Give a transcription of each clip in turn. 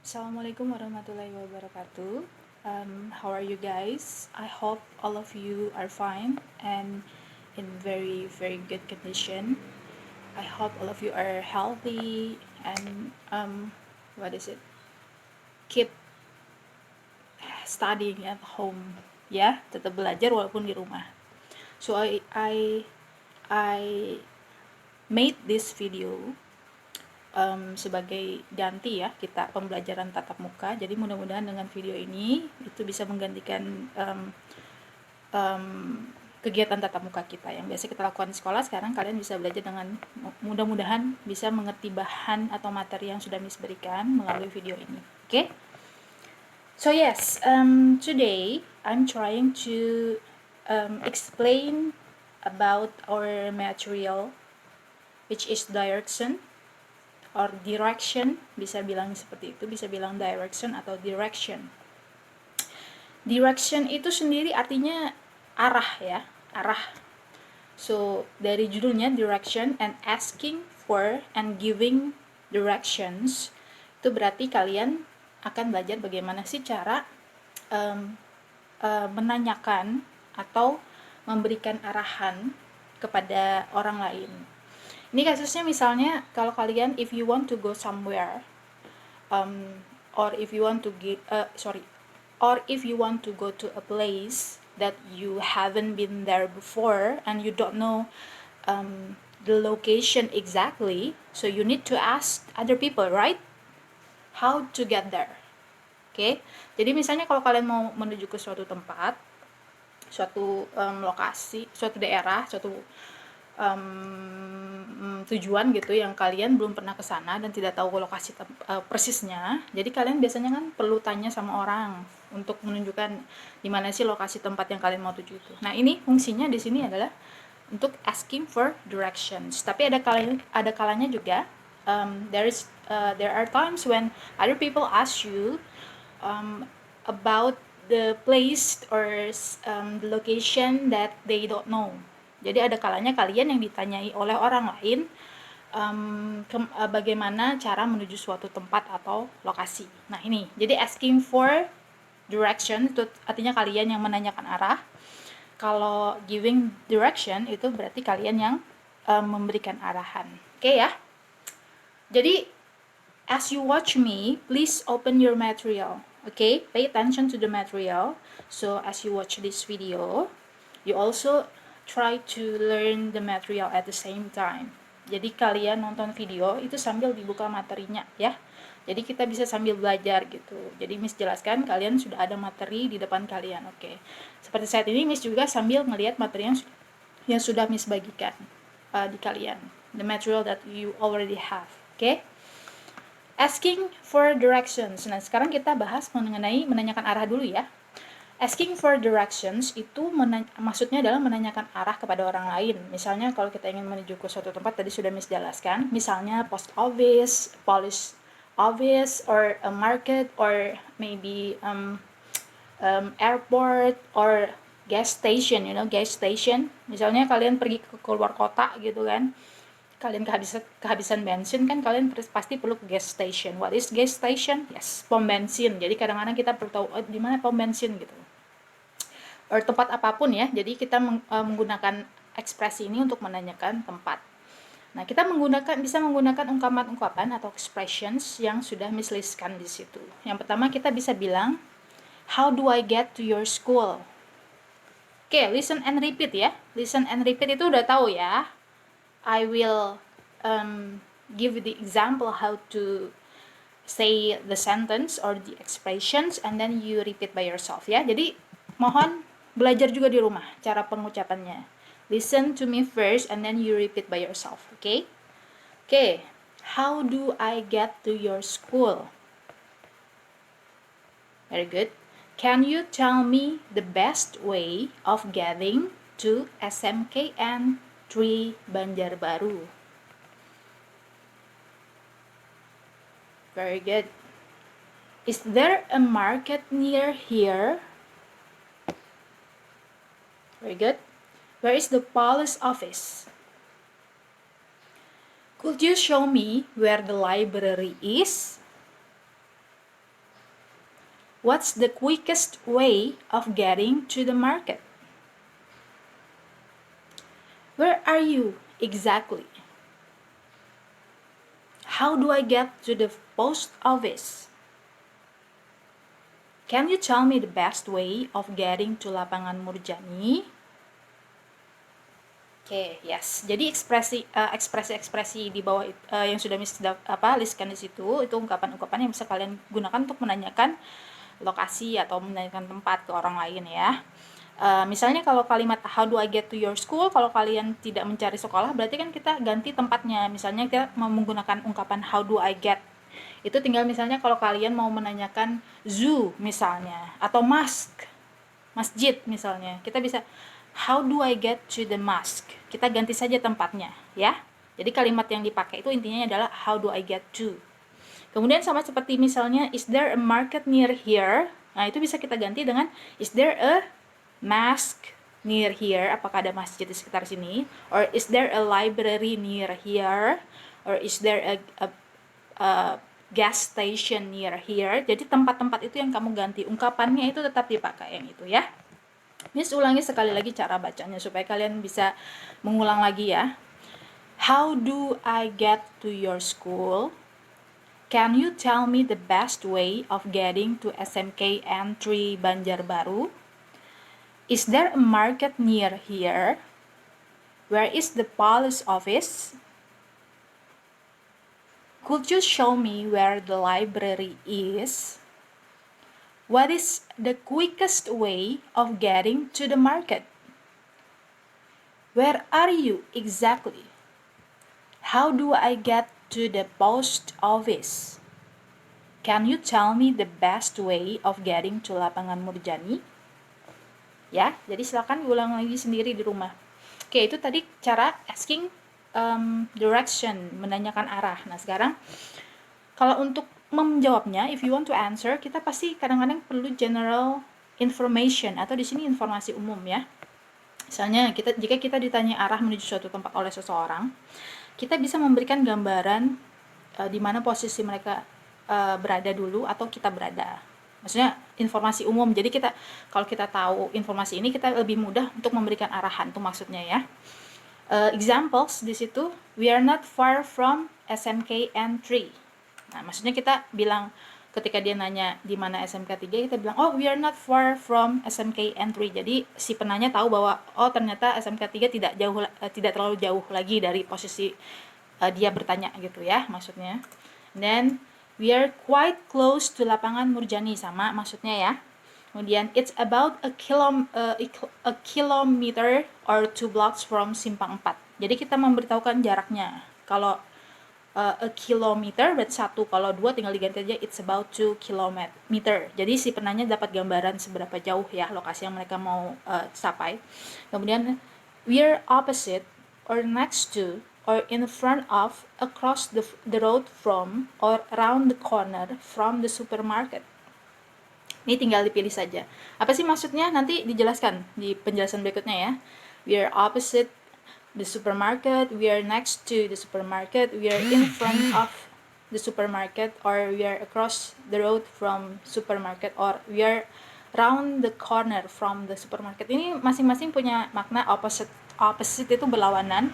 Assalamualaikum warahmatullahi wabarakatuh. How are you guys? I hope all of you are fine and in very, very good condition. I hope all of you are healthy and what is it? Keep studying at home. Ya, tetap belajar walaupun di rumah. So I made this video sebagai ganti ya kita pembelajaran tatap muka. Jadi mudah-mudahan dengan video ini itu bisa menggantikan um, kegiatan tatap muka kita yang biasa kita lakukan di sekolah. Sekarang kalian bisa belajar dengan mudah-mudahan bisa mengerti bahan atau materi yang sudah Miss berikan melalui video ini. Okay? So yes, today I'm trying to explain about our material, which is direction or direction, bisa bilang seperti itu, bisa bilang direction atau direction. Direction itu sendiri artinya arah ya, arah. So dari judulnya direction and asking for and giving directions, itu berarti kalian akan belajar bagaimana sih cara menanyakan atau memberikan arahan kepada orang lain. Ini kasusnya misalnya kalau kalian if you want to go somewhere, or if you want to go to a place that you haven't been there before and you don't know the location exactly, so you need to ask other people, right? How to get there. Okay? Jadi misalnya kalau kalian mau menuju ke suatu tempat, suatu lokasi, suatu daerah, suatu tujuan gitu yang kalian belum pernah ke sana dan tidak tahu lokasi persisnya. Jadi kalian biasanya kan perlu tanya sama orang untuk menunjukkan di mana sih lokasi tempat yang kalian mau tuju itu. Nah, ini fungsinya di sini adalah untuk asking for directions. Tapi ada kalanya juga there are times when other people ask you about the place or the location that they don't know. Jadi ada kalanya kalian yang ditanyai oleh orang lain bagaimana cara menuju suatu tempat atau lokasi. Nah ini, jadi asking for direction itu artinya kalian yang menanyakan arah. Kalau giving direction itu berarti kalian yang memberikan arahan. Oke ya. Jadi as you watch me, please open your material. Okay, pay attention to the material. So as you watch this video, you also try to learn the material at the same time. Jadi kalian nonton video itu sambil dibuka materinya ya. Jadi kita bisa sambil belajar gitu. Jadi Miss jelaskan, kalian sudah ada materi di depan kalian. Oke. Seperti saat ini Miss juga sambil melihat materi yang sudah Miss bagikan di kalian. The material that you already have. Oke. Asking for directions. Nah, sekarang kita bahas mengenai menanyakan arah dulu ya. Asking for directions itu maksudnya adalah menanyakan arah kepada orang lain. Misalnya kalau kita ingin menuju ke suatu tempat, tadi sudah Miss jelaskan, misalnya post office, police office, or a market, or maybe airport, or gas station, gas station. Misalnya kalian pergi ke keluar kota gitu kan, kalian kehabisan bensin kan, kalian pasti perlu ke gas station. What is gas station? Yes, pom bensin. Jadi kadang-kadang kita perlu tahu di mana pom bensin gitu. Or tempat apapun ya. Jadi kita menggunakan ekspresi ini untuk menanyakan tempat. Nah, kita bisa menggunakan ungkapan-ungkapan atau expressions yang sudah mislistkan di situ. Yang pertama kita bisa bilang, how do I get to your school? Oke, listen and repeat ya. Listen and repeat itu udah tahu ya. I will give you the example how to say the sentence or the expressions and then you repeat by yourself ya. Jadi mohon belajar juga di rumah cara pengucapannya. Listen to me first and then you repeat by yourself, okay? Okay. How do I get to your school? Very good. Can you tell me the best way of getting to SMKN 3 Banjarbaru? Very good. Is there a market near here? Very good. Where is the police office? Could you show me where the library is? What's the quickest way of getting to the market? Where are you exactly? How do I get to the post office? Can you tell me the best way of getting to Lapangan Murjani? Oke, yes. Jadi ekspresi-ekspresi di bawah yang sudah listkan di situ itu ungkapan-ungkapan yang bisa kalian gunakan untuk menanyakan lokasi atau menanyakan tempat ke orang lain ya. Misalnya kalau kalimat how do I get to your school, kalau kalian tidak mencari sekolah berarti kan kita ganti tempatnya. Misalnya kita mau menggunakan ungkapan how do I get. Itu tinggal misalnya kalau kalian mau menanyakan zoo misalnya atau masjid misalnya. Kita bisa how do I get to the mosque? Kita ganti saja tempatnya ya. Jadi kalimat yang dipakai itu intinya adalah how do I get to. Kemudian sama seperti misalnya is there a market near here? Nah, itu bisa kita ganti dengan is there a mosque near here? Apakah ada masjid di sekitar sini? Or is there a library near here? Or is there a gas station near here? Jadi tempat-tempat itu yang kamu ganti. Ungkapannya itu tetap dipakai yang itu ya. Miss ulangi sekali lagi cara bacanya supaya kalian bisa mengulang lagi ya. How do I get to your school? Can you tell me the best way of getting to SMK N3 Banjarbaru? Is there a market near here? Where is the police office? Could you show me where the library is? What is the quickest way of getting to the market? Where are you exactly? How do I get to the post office? Can you tell me the best way of getting to Lapangan Murjani? Ya, jadi silakan ulang lagi sendiri di rumah. Oke, itu tadi cara asking direction, menanyakan arah. Nah, sekarang kalau untuk menjawabnya, if you want to answer, kita pasti kadang-kadang perlu general information atau di sini informasi umum ya. Misalnya, jika kita ditanya arah menuju suatu tempat oleh seseorang, kita bisa memberikan gambaran di mana posisi mereka berada dulu atau kita berada. Maksudnya informasi umum. Jadi kalau kita tahu informasi ini, kita lebih mudah untuk memberikan arahan. Itu maksudnya ya. Examples di situ, we are not far from SMK N3. Nah, maksudnya kita bilang ketika dia nanya di mana SMK 3, kita bilang oh we are not far from SMK N3. Jadi si penanya tahu bahwa oh ternyata SMK 3 tidak terlalu jauh lagi dari posisi dia bertanya gitu ya maksudnya. Then we are quite close to Lapangan Murjani, sama maksudnya ya. Kemudian it's about a kilometer or 2 blocks from Simpang 4. Jadi kita memberitahukan jaraknya. Kalau a kilometer berarti 1, kalau 2 tinggal diganti aja it's about 2 kilometer. Jadi si penanya dapat gambaran seberapa jauh ya lokasi yang mereka mau capai. Kemudian we are opposite or next to or in front of, across the road from, or around the corner from the supermarket. Ini tinggal dipilih saja. Apa sih maksudnya? Nanti dijelaskan di penjelasan berikutnya ya. We are opposite the supermarket, we are next to the supermarket, we are in front of the supermarket, or we are across the road from supermarket, or we are round the corner from the supermarket. Ini masing-masing punya makna opposite. Opposite itu berlawanan.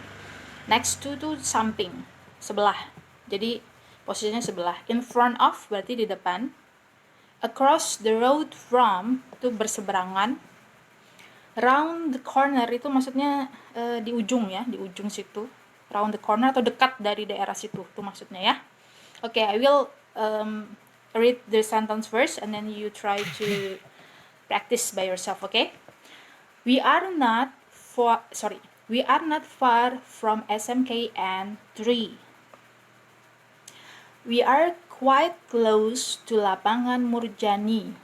Next to itu samping, sebelah. Jadi posisinya sebelah. In front of berarti di depan. Across the road from itu berseberangan. Round the corner itu maksudnya di ujung ya, di ujung situ. Round the corner atau dekat dari daerah situ, itu maksudnya ya. Okay, I will read the sentence first and then you try to practice by yourself, okay? We are not far from SMK N3. We are quite close to Lapangan Murjani.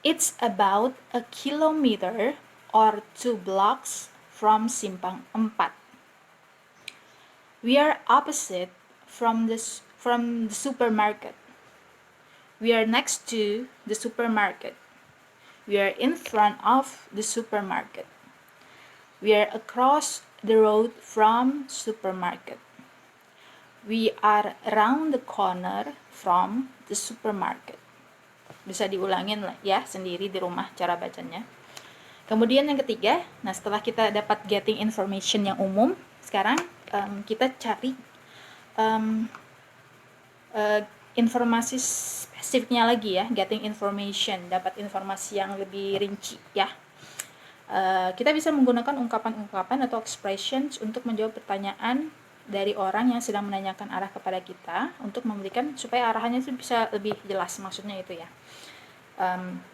It's about a kilometer or 2 blocks from Simpang 4. We are opposite from the supermarket. We are next to the supermarket. We are in front of the supermarket. We are across the road from supermarket. We are around the corner from the supermarket. bisa diulangin ya sendiri di rumah cara bacanya. Kemudian yang ketiga, nah setelah kita dapat getting information yang umum, sekarang kita cari informasi spesifiknya lagi ya, getting information, dapat informasi yang lebih rinci ya. Kita bisa menggunakan ungkapan-ungkapan atau expressions untuk menjawab pertanyaan dari orang yang sedang menanyakan arah kepada kita, untuk memberikan supaya arahannya itu bisa lebih jelas, maksudnya itu ya.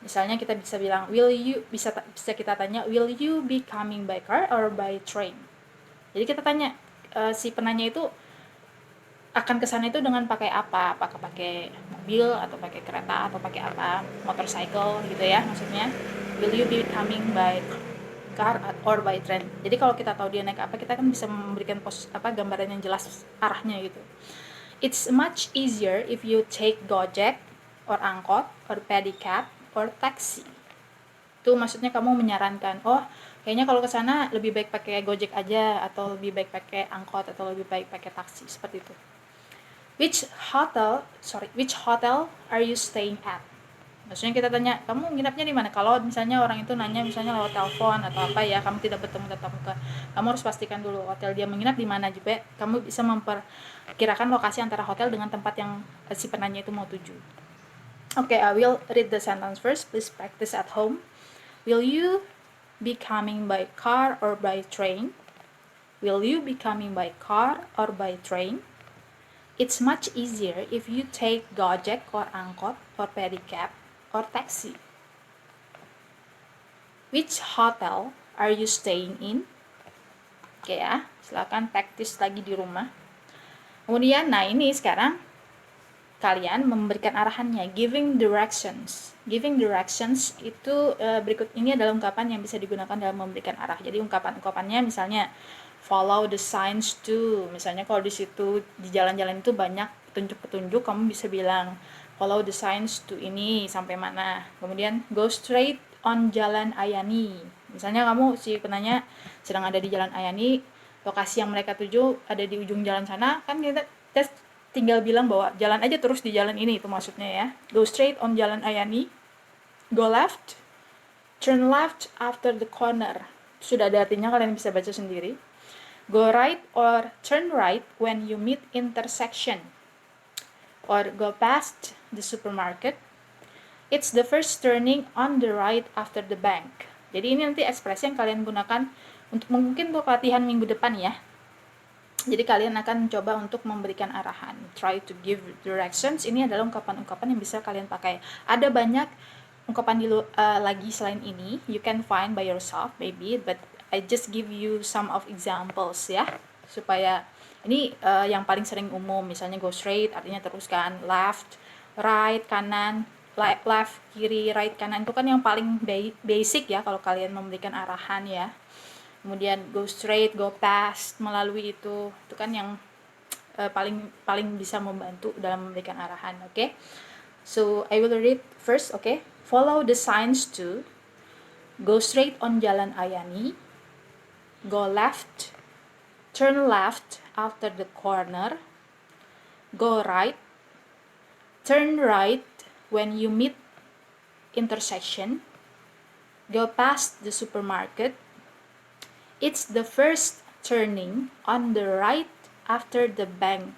Misalnya kita bisa bilang, bisa kita tanya, will you be coming by car or by train? Jadi kita tanya si penanya itu akan kesana itu dengan pakai apa? Apakah pakai mobil atau pakai kereta atau pakai apa? Motorcycle gitu ya maksudnya. Will you be coming by car or by train? Jadi kalau kita tahu dia naik apa, kita kan bisa memberikan gambaran yang jelas arahnya gitu. It's much easier if you take Gojek or angkot or pedicab or taxi. Itu maksudnya kamu menyarankan, oh kayaknya kalau ke sana lebih baik pakai Gojek aja, atau lebih baik pakai angkot, atau lebih baik pakai taksi, seperti itu. Which hotel are you staying at? Maksudnya kita tanya, kamu nginapnya di mana? Kalau misalnya orang itu nanya misalnya lewat telepon atau apa ya, kamu tidak bertemu tatap muka, kamu harus pastikan dulu hotel dia menginap di mana juga. Kamu bisa memperkirakan lokasi antara hotel dengan tempat yang si penanya itu mau tuju. Okay, I will read the sentence first. Please practice at home. Will you be coming by car or by train? Will you be coming by car or by train? It's much easier if you take Gojek or angkot or pedicab or taxi. Which hotel are you staying in? Oke ya, silakan practice lagi di rumah. Kemudian, nah ini sekarang kalian memberikan arahannya, giving directions. Giving directions itu berikut ini adalah ungkapan yang bisa digunakan dalam memberikan arah. Jadi ungkapan-ungkapannya misalnya follow the signs to. Misalnya kalau di situ di jalan-jalan itu banyak petunjuk-petunjuk, kamu bisa bilang follow the signs to ini sampai mana. Kemudian go straight on Jalan Ayani. Misalnya kamu si penanya sedang ada di Jalan Ayani, lokasi yang mereka tuju ada di ujung jalan sana, kan kita tinggal bilang bahwa jalan aja terus di jalan ini, itu maksudnya ya. Go straight on Jalan Ayani, go left, turn left after the corner. Sudah ada artinya, kalian bisa baca sendiri. Go right or turn right when you meet intersection, or go past the supermarket. It's the first turning on the right after the bank. Jadi ini nanti ekspresi yang kalian gunakan untuk mungkin untuk latihan minggu depan ya. Jadi kalian akan coba untuk memberikan arahan. Try to give directions. Ini adalah ungkapan-ungkapan yang bisa kalian pakai. Ada banyak ungkapan lagi selain ini. You can find by yourself maybe, but I just give you some of examples ya. Supaya ini yang paling sering umum. Misalnya go straight artinya teruskan, left, right, kanan, left, kiri, right, kanan. Itu kan yang paling basic ya kalau kalian memberikan arahan ya. Kemudian go straight, go past, melalui itu kan yang paling bisa membantu dalam memberikan arahan. Okay? So I will read first. Okay, follow the signs to, go straight on Jalan Ayani, go left, turn left after the corner, go right, turn right when you meet intersection, go past the supermarket. It's the first turning on the right after the bank.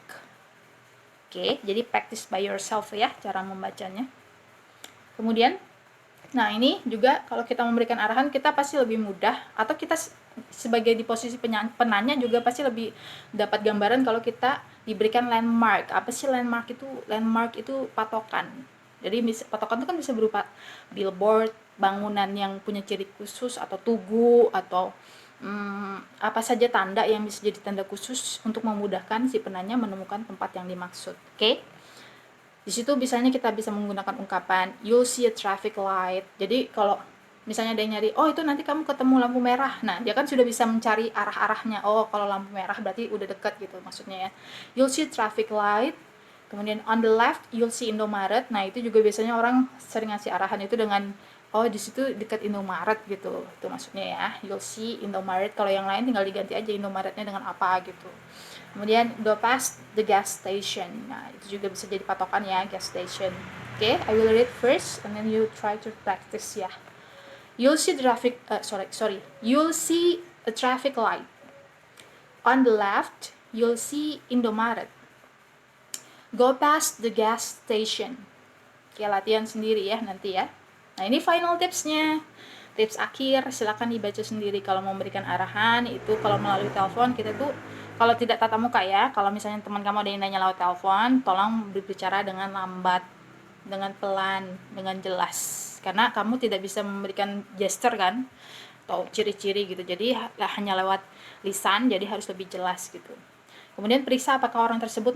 Oke, jadi practice by yourself ya cara membacanya. Kemudian, nah ini juga kalau kita memberikan arahan, kita pasti lebih mudah, atau kita sebagai di posisi penanya juga pasti lebih dapat gambaran kalau kita diberikan landmark. Apa sih landmark itu? Landmark itu patokan. Jadi patokan itu kan bisa berupa billboard, bangunan yang punya ciri khusus, atau tugu, atau apa saja tanda yang bisa jadi tanda khusus untuk memudahkan si penanya menemukan tempat yang dimaksud. Oke? Di situ misalnya kita bisa menggunakan ungkapan you'll see a traffic light. Jadi kalau misalnya ada yang nyari, oh itu nanti kamu ketemu lampu merah. Nah, dia kan sudah bisa mencari arah-arahnya. Oh, kalau lampu merah berarti udah dekat gitu maksudnya ya. You'll see traffic light. Kemudian on the left you'll see Indomaret. Nah, itu juga biasanya orang sering ngasih arahan itu dengan oh di situ dekat Indomaret gitu, itu maksudnya ya. You'll see Indomaret. Kalau yang lain tinggal diganti aja Indomaretnya dengan apa gitu. Kemudian go past the gas station. Nah, itu juga bisa jadi patokan ya, gas station. Okay, I will read first and then you try to practice ya. You'll see You'll see a traffic light. On the left, you'll see Indomaret. Go past the gas station. Oke, latihan sendiri ya nanti ya. Nah, ini final tipsnya. Tips akhir, silakan dibaca sendiri. Kalau mau memberikan arahan, itu kalau melalui telepon, kita tuh kalau tidak tatap muka ya, kalau misalnya teman kamu ada yang nanya lewat telepon, tolong berbicara dengan lambat, dengan pelan, dengan jelas. Karena kamu tidak bisa memberikan gesture kan, atau ciri-ciri gitu. Jadi hanya lewat lisan, jadi harus lebih jelas gitu. Kemudian periksa apakah orang tersebut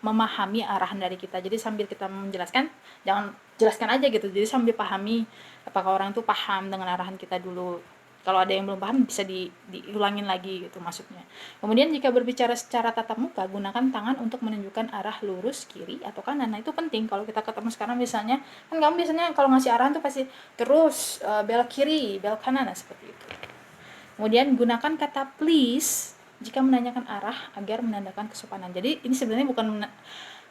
memahami arahan dari kita. Jadi sambil kita menjelaskan, jangan jelaskan aja gitu. Jadi sambil pahami apakah orang itu paham dengan arahan kita dulu. Kalau ada yang belum paham bisa diulangin lagi gitu maksudnya. Kemudian jika berbicara secara tatap muka, gunakan tangan untuk menunjukkan arah lurus, kiri atau kanan. Nah, itu penting kalau kita ketemu sekarang misalnya, kan kamu biasanya kalau ngasih arahan tuh pasti terus belok kiri, belok kanan, nah seperti itu. Kemudian gunakan kata please jika menanyakan arah agar menandakan kesopanan. Jadi ini sebenarnya bukan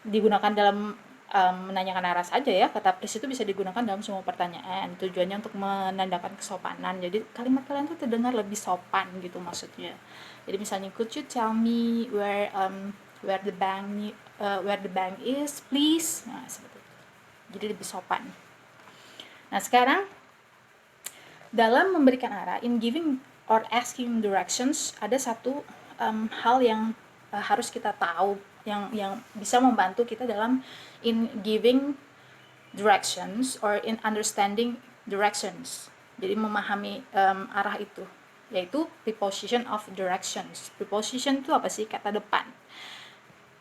digunakan dalam menanyakan arah saja ya. Kata please itu bisa digunakan dalam semua pertanyaan. Tujuannya untuk menandakan kesopanan. Jadi kalimat kalian tuh terdengar lebih sopan gitu maksudnya. Jadi misalnya could you tell me where the bank is please. Nah, seperti itu. Jadi lebih sopan. Nah, sekarang dalam memberikan arah, in giving or asking directions, ada satu hal yang harus kita tahu yang bisa membantu kita dalam in giving directions or in understanding directions. Jadi memahami arah itu, yaitu preposition of directions. Preposition itu apa sih? Kata depan.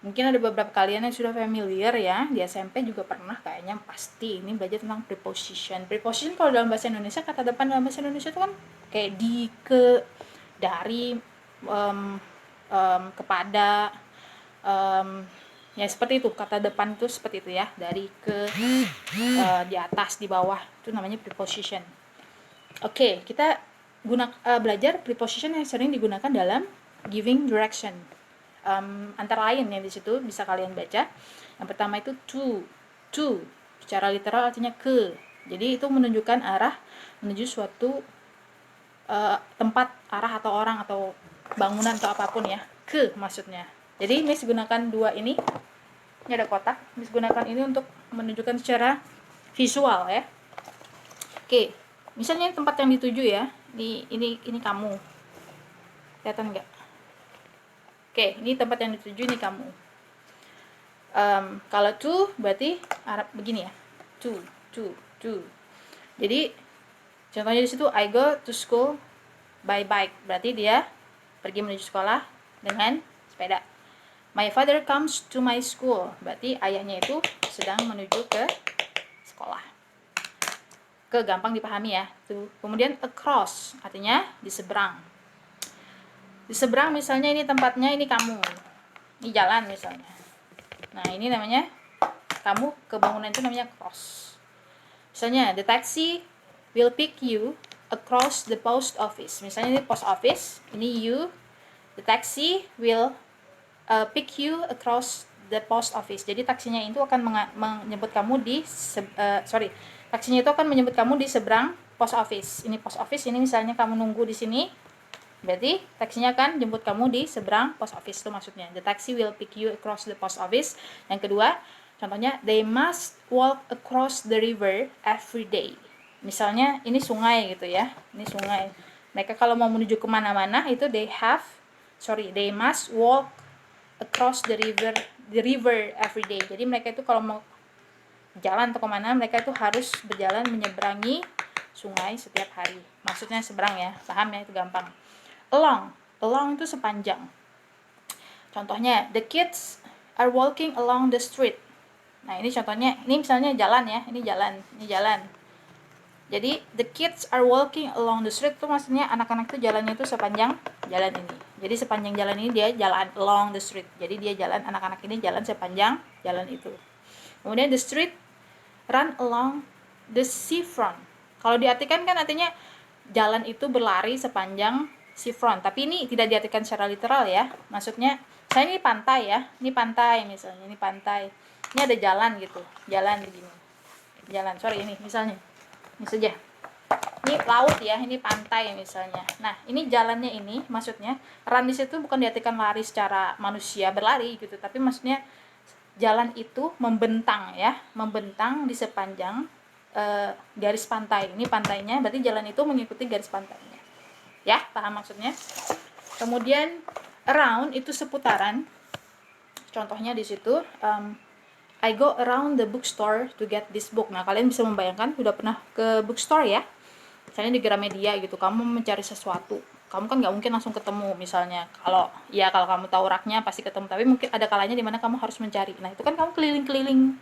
Mungkin ada beberapa kalian yang sudah familiar ya, di SMP juga pernah kayaknya pasti ini belajar tentang preposition. Preposition kalau dalam bahasa Indonesia, kata depan dalam bahasa Indonesia itu kan kayak di, ke, dari, kepada, ya seperti itu. Kata depan itu seperti itu ya, dari, ke, di atas, di bawah, itu namanya preposition. Oke, kita belajar preposition yang sering digunakan dalam giving direction. Antara lain yang di situ bisa kalian baca. Yang pertama itu to, secara literal artinya ke. Jadi itu menunjukkan arah menuju suatu tempat, arah atau orang atau bangunan atau apapun ya. Ke maksudnya. Jadi Miss gunakan dua ini. Ini ada kotak. Miss gunakan ini untuk menunjukkan secara visual ya. Oke, misalnya tempat yang dituju ya. Ini kamu. Kelihatan nggak? Oke, ini tempat yang dituju, ini kamu. Kalau to berarti Arab begini ya. To. Jadi contohnya di situ I go to school by bike. Berarti dia pergi menuju sekolah dengan sepeda. My father comes to my school. Berarti ayahnya itu sedang menuju ke sekolah. Gampang dipahami ya. Tuh. Kemudian across artinya di seberang. Di seberang misalnya ini tempatnya, ini kamu, ini jalan misalnya. Nah, ini namanya kamu, ke bangunan itu namanya cross. Misalnya the taxi will pick you across the post office. Misalnya ini post office, ini you, the taxi will pick you across the post office. Jadi taksinya itu akan menyebut kamu di taksinya itu akan menyebut kamu di seberang post office. Ini post office, ini misalnya kamu nunggu di sini. Berarti taksinya akan jemput kamu di seberang post office, itu maksudnya. The taxi will pick you across the post office. Yang kedua, contohnya they must walk across the river every day. Misalnya ini sungai gitu ya. Ini sungai. Mereka kalau mau menuju kemana-mana itu they must walk across the river every day. Jadi mereka itu kalau mau jalan atau kemana, mereka itu harus berjalan menyeberangi sungai setiap hari. Maksudnya seberang ya. Paham ya, itu gampang. Along itu sepanjang. Contohnya, the kids are walking along the street. Nah, ini contohnya, ini misalnya jalan ya, ini jalan. Jadi, the kids are walking along the street itu maksudnya anak-anak itu jalannya itu sepanjang jalan ini. Jadi sepanjang jalan ini dia jalan along the street. Jadi dia jalan, anak-anak ini jalan sepanjang jalan itu. Kemudian the street run along the seafront. Kalau diartikan kan artinya jalan itu berlari sepanjang seafront. Tapi ini tidak diartikan secara literal ya. Maksudnya, saya ini pantai ya. Ini pantai misalnya, ini pantai. Ini ada jalan gitu. Jalan begini. Jalan, sorry ini misalnya. Ini saja. Ini laut ya, ini pantai misalnya. Nah, ini jalannya ini maksudnya run di situ bukan diartikan lari secara manusia berlari gitu, tapi maksudnya jalan itu membentang ya, membentang di sepanjang garis pantai. Ini pantainya, berarti jalan itu mengikuti garis pantainya. Ya, paham maksudnya? Kemudian around itu seputaran. Contohnya di situ I go around the bookstore to get this book. Nah, kalian bisa membayangkan, udah pernah ke bookstore ya? Misalnya di Gramedia gitu, kamu mencari sesuatu. Kamu kan nggak mungkin langsung ketemu misalnya. Kalau kamu tahu raknya pasti ketemu. Tapi mungkin ada kalanya di mana kamu harus mencari. Nah, itu kan kamu keliling-keliling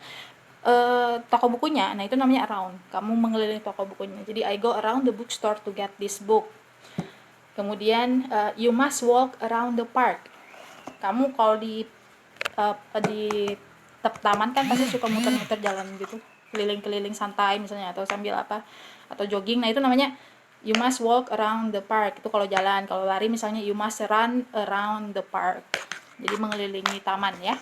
toko bukunya. Nah, itu namanya around. Kamu mengelilingi toko bukunya. Jadi, I go around the bookstore to get this book. Kemudian, you must walk around the park. Kamu kalau di taman kan pasti suka muter-muter jalan gitu, keliling-keliling santai misalnya, atau sambil atau jogging. Nah, itu namanya you must walk around the park. Itu kalau jalan. Kalau lari misalnya you must run around the park. Jadi mengelilingi taman ya.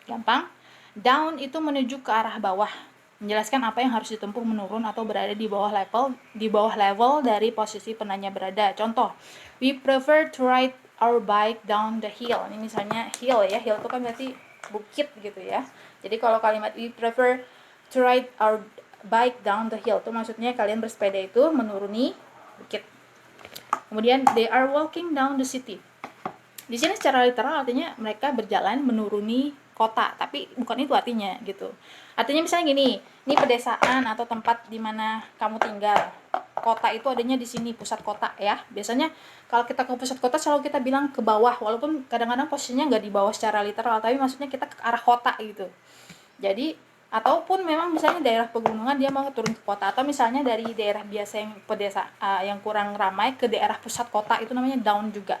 Gampang. Down itu menuju ke arah bawah, menjelaskan apa yang harus ditempuh menurun atau berada di bawah level dari posisi penanya berada. Contoh, we prefer to ride our bike down the hill. Ini misalnya hill ya, hill itu kan berarti bukit gitu ya. Jadi kalau kalimat we prefer to ride our bike down the hill itu maksudnya kalian bersepeda itu menuruni bukit. Kemudian they are walking down the city. Di sini secara literal artinya mereka berjalan menuruni kota, tapi bukan itu artinya gitu. Artinya misalnya gini, ini pedesaan atau tempat di mana kamu tinggal. Kota itu adanya di sini, pusat kota ya. Biasanya kalau kita ke pusat kota selalu kita bilang ke bawah, walaupun kadang-kadang posisinya nggak di bawah secara literal, tapi maksudnya kita ke arah kota gitu. Jadi, ataupun memang misalnya daerah pegunungan dia mau turun ke kota, atau misalnya dari daerah biasa yang yang kurang ramai ke daerah pusat kota, itu namanya down juga.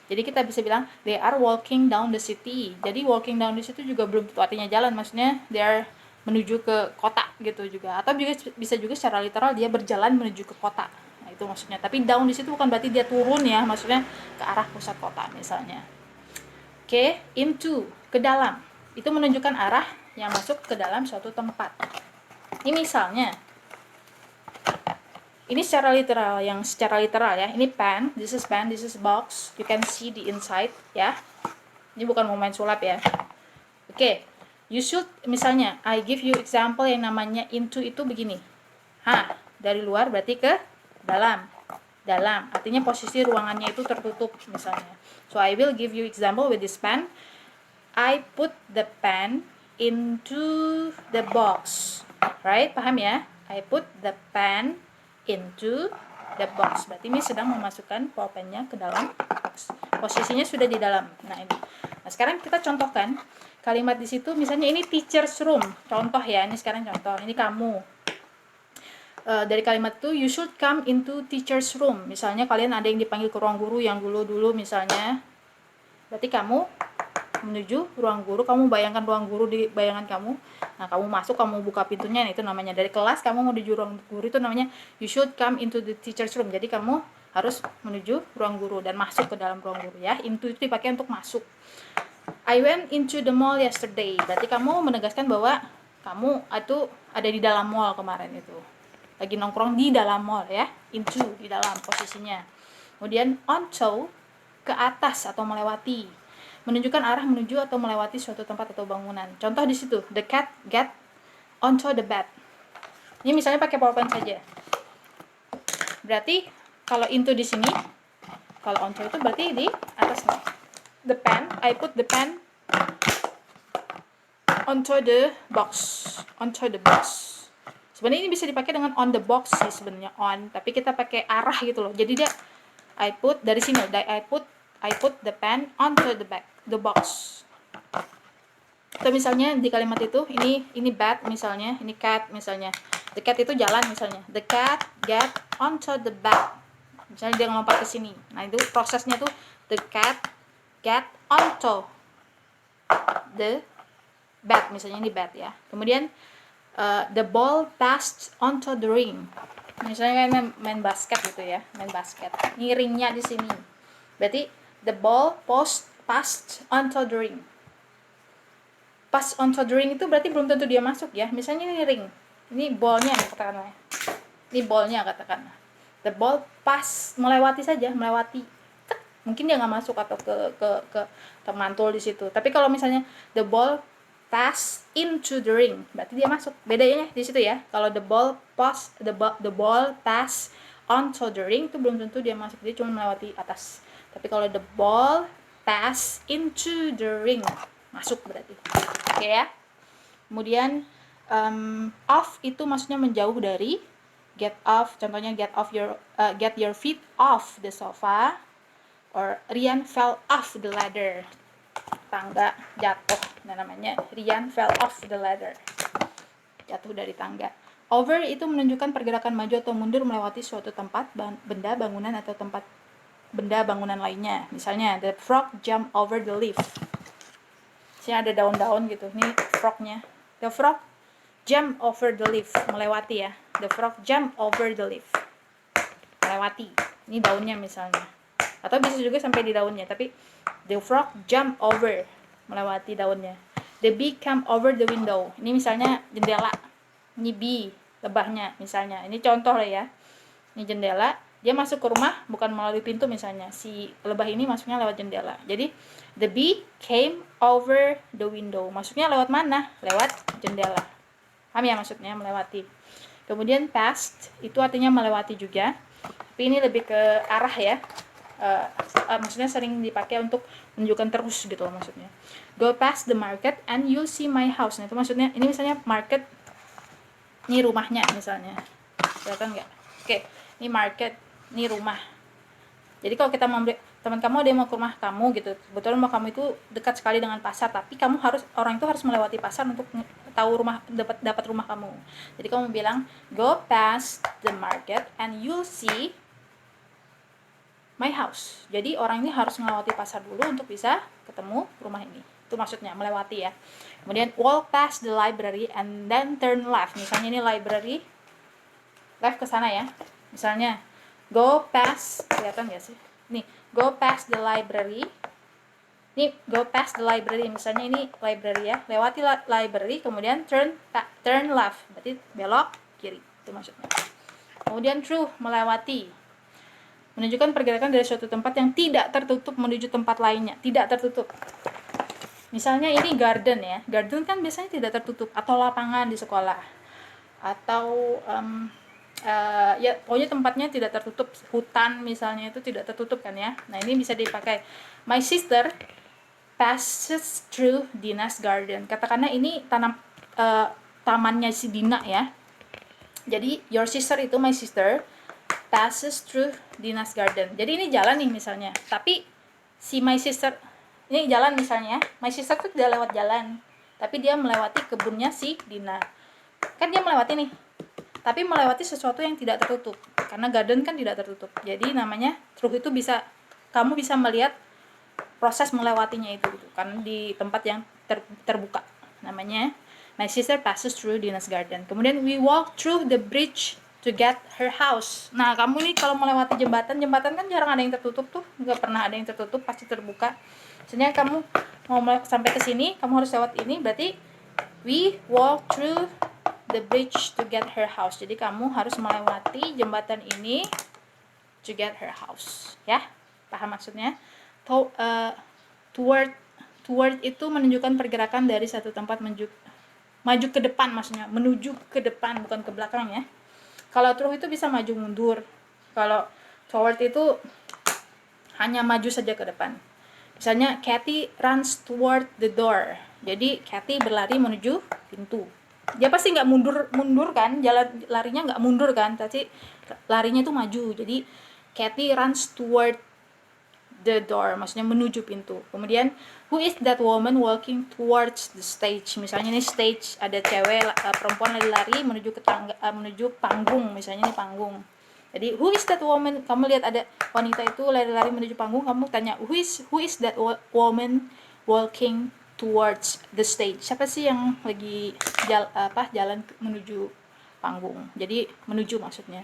Jadi kita bisa bilang they are walking down the city. Jadi walking down the city juga belum tentu artinya jalan, maksudnya they are menuju ke kota gitu juga. Atau juga bisa juga secara literal dia berjalan menuju ke kota. Nah, itu maksudnya. Tapi down di situ bukan berarti dia turun ya, maksudnya ke arah pusat kota misalnya. Oke, into, ke dalam. Itu menunjukkan arah yang masuk ke dalam suatu tempat. Ini misalnya, ini secara literal ya. Ini pen, this is box. You can see the inside ya. Ini bukan mau main sulap ya. Oke, you should, misalnya I give you example yang namanya into itu begini. Dari luar berarti ke dalam. Dalam, artinya posisi ruangannya itu tertutup misalnya. So I will give you example with this pen. I put the pen into the box. Right? Paham ya? I put the pen into the box. Berarti ini sedang memasukkan pulpennya ke dalam box. Posisinya sudah di dalam. Nah, ini. Nah, sekarang kita contohkan kalimat di situ. Misalnya ini teacher's room. Contoh ya, ini sekarang contoh. Ini kamu. Dari kalimat itu, you should come into teacher's room. Misalnya kalian ada yang dipanggil ke ruang guru yang dulu misalnya. Berarti kamu menuju ruang guru, kamu bayangkan ruang guru di bayangan kamu. Nah, kamu masuk, kamu buka pintunya, nah itu namanya dari kelas kamu mau menuju ruang guru, itu namanya you should come into the teacher's room. Jadi kamu harus menuju ruang guru dan masuk ke dalam ruang guru ya. Into itu dipakai untuk masuk. I went into the mall yesterday. Berarti kamu menegaskan bahwa kamu itu ada di dalam mall kemarin itu. Lagi nongkrong di dalam mall ya. Into, di dalam posisinya. Kemudian onto, ke atas atau melewati. Menunjukkan arah menuju atau melewati suatu tempat atau bangunan. Contoh di situ, the cat get onto the bed. Ini misalnya pakai PowerPoint saja. Berarti kalau into di sini, kalau onto itu berarti di atas nih. The pen, I put the pen onto the box. Onto the box. Sebenarnya ini bisa dipakai dengan on the box sih sebenarnya, on, tapi kita pakai arah gitu loh. Jadi dia I put dari sini, I put the pen onto the box. Atau misalnya di kalimat itu ini bed misalnya, ini cat misalnya. The cat itu jalan misalnya. The cat get onto the bed. Misalnya dia ngelompat ke sini. Nah, itu prosesnya tuh the cat get onto the bed misalnya, ini bed ya. Kemudian the ball passed onto the ring. Misalnya kan main basket gitu ya, main basket. Ini ringnya di sini. Berarti the ball passed onto the ring. Pass onto the ring itu berarti belum tentu dia masuk ya. Misalnya ini ring, ini ballnya katakanlah. Ini ballnya katakanlah. The ball pass, melewati saja, melewati. Mungkin dia nggak masuk atau ke termantul di situ. Tapi kalau misalnya the ball pass into the ring, berarti dia masuk. Bedanya di situ ya. Kalau the ball pass onto the ring itu belum tentu dia masuk, dia cuma melewati atas. Tapi kalau the ball pass into the ring, masuk berarti. Oke ya. Kemudian off itu maksudnya menjauh dari. Get off, contohnya get your feet off the sofa, or Rian fell off the ladder. Tangga jatuh, namanya Rian fell off the ladder. Jatuh dari tangga. Over itu menunjukkan pergerakan maju atau mundur melewati suatu tempat, benda, bangunan atau tempat benda bangunan lainnya. Misalnya the frog jump over the leaf. Sini ada daun-daun gitu. Ini frognya. The frog jump over the leaf, melewati ya. The frog jump over the leaf, melewati. Ini daunnya misalnya. Atau bisa juga sampai di daunnya, tapi the frog jump over, melewati daunnya. The bee come over the window. Ini misalnya jendela. Ini bee, lebahnya misalnya. Ini contoh lah ya. Ini jendela, dia masuk ke rumah bukan melalui pintu misalnya. Si lebah ini masuknya lewat jendela. Jadi the bee came over the window. Masuknya lewat mana? Lewat jendela. Paham ya maksudnya melewati. Kemudian past itu artinya melewati juga. Tapi ini lebih ke arah ya. Maksudnya sering dipakai untuk menunjukkan terus gitu loh maksudnya. Go past the market and you'll see my house. Nah itu maksudnya, ini misalnya market, ini rumahnya misalnya. Kelihatan nggak? Oke, ini market, ini rumah. Jadi kalau kita mau teman kamu ada yang mau ke rumah kamu gitu, kebetulan rumah kamu itu dekat sekali dengan pasar, tapi orang itu harus melewati pasar untuk tahu rumah, dapat rumah kamu. Jadi kamu bilang go past the market and you'll see my house. Jadi orang ini harus melewati pasar dulu untuk bisa ketemu rumah ini. Itu maksudnya melewati ya. Kemudian walk past the library and then turn left. Misalnya ini library, left ke sana ya. Misalnya go past, kelihatan nggak sih? Nih, go past the library. Ini go past the library, misalnya ini library ya. Lewati library, kemudian turn left. Berarti belok kiri. Itu maksudnya. Kemudian through, melewati. Menunjukkan pergerakan dari suatu tempat yang tidak tertutup menuju tempat lainnya. Tidak tertutup. Misalnya ini garden ya. Garden kan biasanya tidak tertutup. Atau lapangan di sekolah. Atau ya pokoknya tempatnya tidak tertutup, hutan misalnya itu tidak tertutup kan ya. Nah ini bisa dipakai my sister passes through Dina's garden. Katakanlah ini tamannya si Dina ya. Jadi your sister itu my sister passes through Dina's garden. Jadi ini jalan nih misalnya, tapi si my sister ini jalan misalnya, my sister tuh tidak lewat jalan, tapi dia melewati kebunnya si Dina. Kan dia melewati nih, tapi melewati sesuatu yang tidak tertutup, karena garden kan tidak tertutup. Jadi namanya through itu kamu bisa melihat proses melewatinya itu gitu kan, di tempat yang terbuka. Namanya my sister passes through Dina's garden. Kemudian we walk through the bridge to get her house. Nah kamu nih kalau melewati jembatan kan jarang ada yang tertutup tuh, nggak pernah ada yang tertutup, pasti terbuka. Misalnya kamu mau sampai ke sini, kamu harus lewat ini, berarti we walk through the bridge to get her house. Jadi kamu harus melewati jembatan ini to get her house. Ya, paham maksudnya? Toward itu menunjukkan pergerakan dari satu tempat maju ke depan, maksudnya menuju ke depan, bukan ke belakang ya. Kalau through itu bisa maju mundur. Kalau toward itu hanya maju saja ke depan. Misalnya Kathy runs toward the door. Jadi Kathy berlari menuju pintu. Dia pasti nggak mundur kan, larinya nggak mundur kan, tapi larinya itu maju. Jadi Kathy runs toward the door, maksudnya menuju pintu. Kemudian who is that woman walking towards the stage? Misalnya ini stage, ada cewek perempuan lari menuju ke menuju panggung, misalnya ini panggung. Jadi who is that woman? Kamu lihat ada wanita itu lari-lari menuju panggung, kamu tanya who is that woman walking towards the stage? Siapa sih yang lagi jalan menuju panggung? Jadi menuju maksudnya.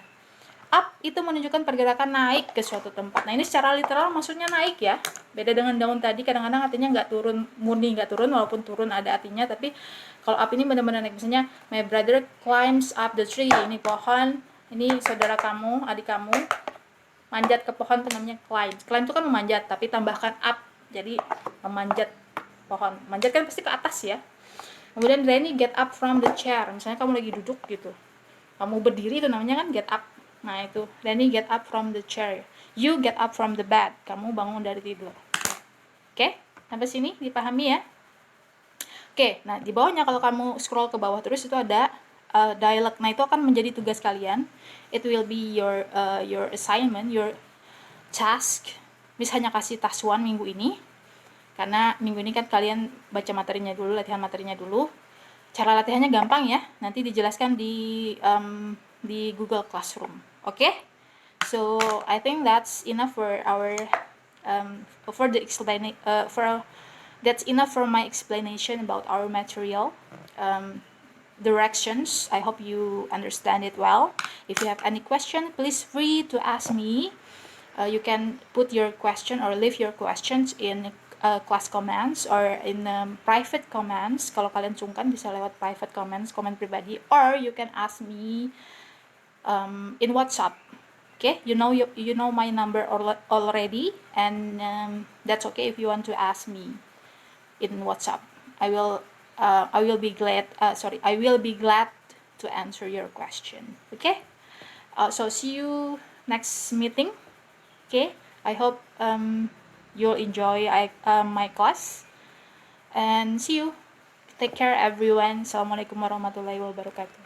Up itu menunjukkan pergerakan naik ke suatu tempat. Nah, ini secara literal maksudnya naik ya. Beda dengan down tadi, kadang-kadang artinya nggak turun, murni nggak turun, walaupun turun ada artinya. Tapi kalau up ini benar-benar naik. Misalnya, my brother climbs up the tree. Ini pohon, ini saudara kamu, adik kamu, manjat ke pohon itu namanya climb. Climb itu kan memanjat, tapi tambahkan up. Jadi, memanjat pohon. Manjat kan pasti ke atas ya. Kemudian Renny get up from the chair. Misalnya kamu lagi duduk gitu. Kamu berdiri itu namanya kan get up. Nah itu, Danny get up from the chair. You get up from the bed. Kamu bangun dari tidur. Oke, sampai sini dipahami ya? Oke, nah di bawahnya kalau kamu scroll ke bawah terus itu ada dialog. Nah itu akan menjadi tugas kalian. It will be your assignment, your task. Miss hanya kasih task 1 minggu ini. Karena minggu ini kan kalian baca materinya dulu, latihan materinya dulu. Cara latihannya gampang ya. Nanti dijelaskan di Google Classroom. Okay? So I think that's enough for our that's enough for my explanation about our material. Directions. I hope you understand it well. If you have any question, please free to ask me. You can put your question or leave your questions in class comments or in private comments. Kalau kalian sungkan bisa lewat private comments, komen pribadi, or you can ask me in WhatsApp. Okay, you know my number already, and that's okay if you want to ask me in WhatsApp. I will be glad. I will be glad to answer your question. Okay. So see you next meeting. Okay. I hope you'll enjoy my class, and see you. Take care everyone. Assalamualaikum warahmatullahi wabarakatuh.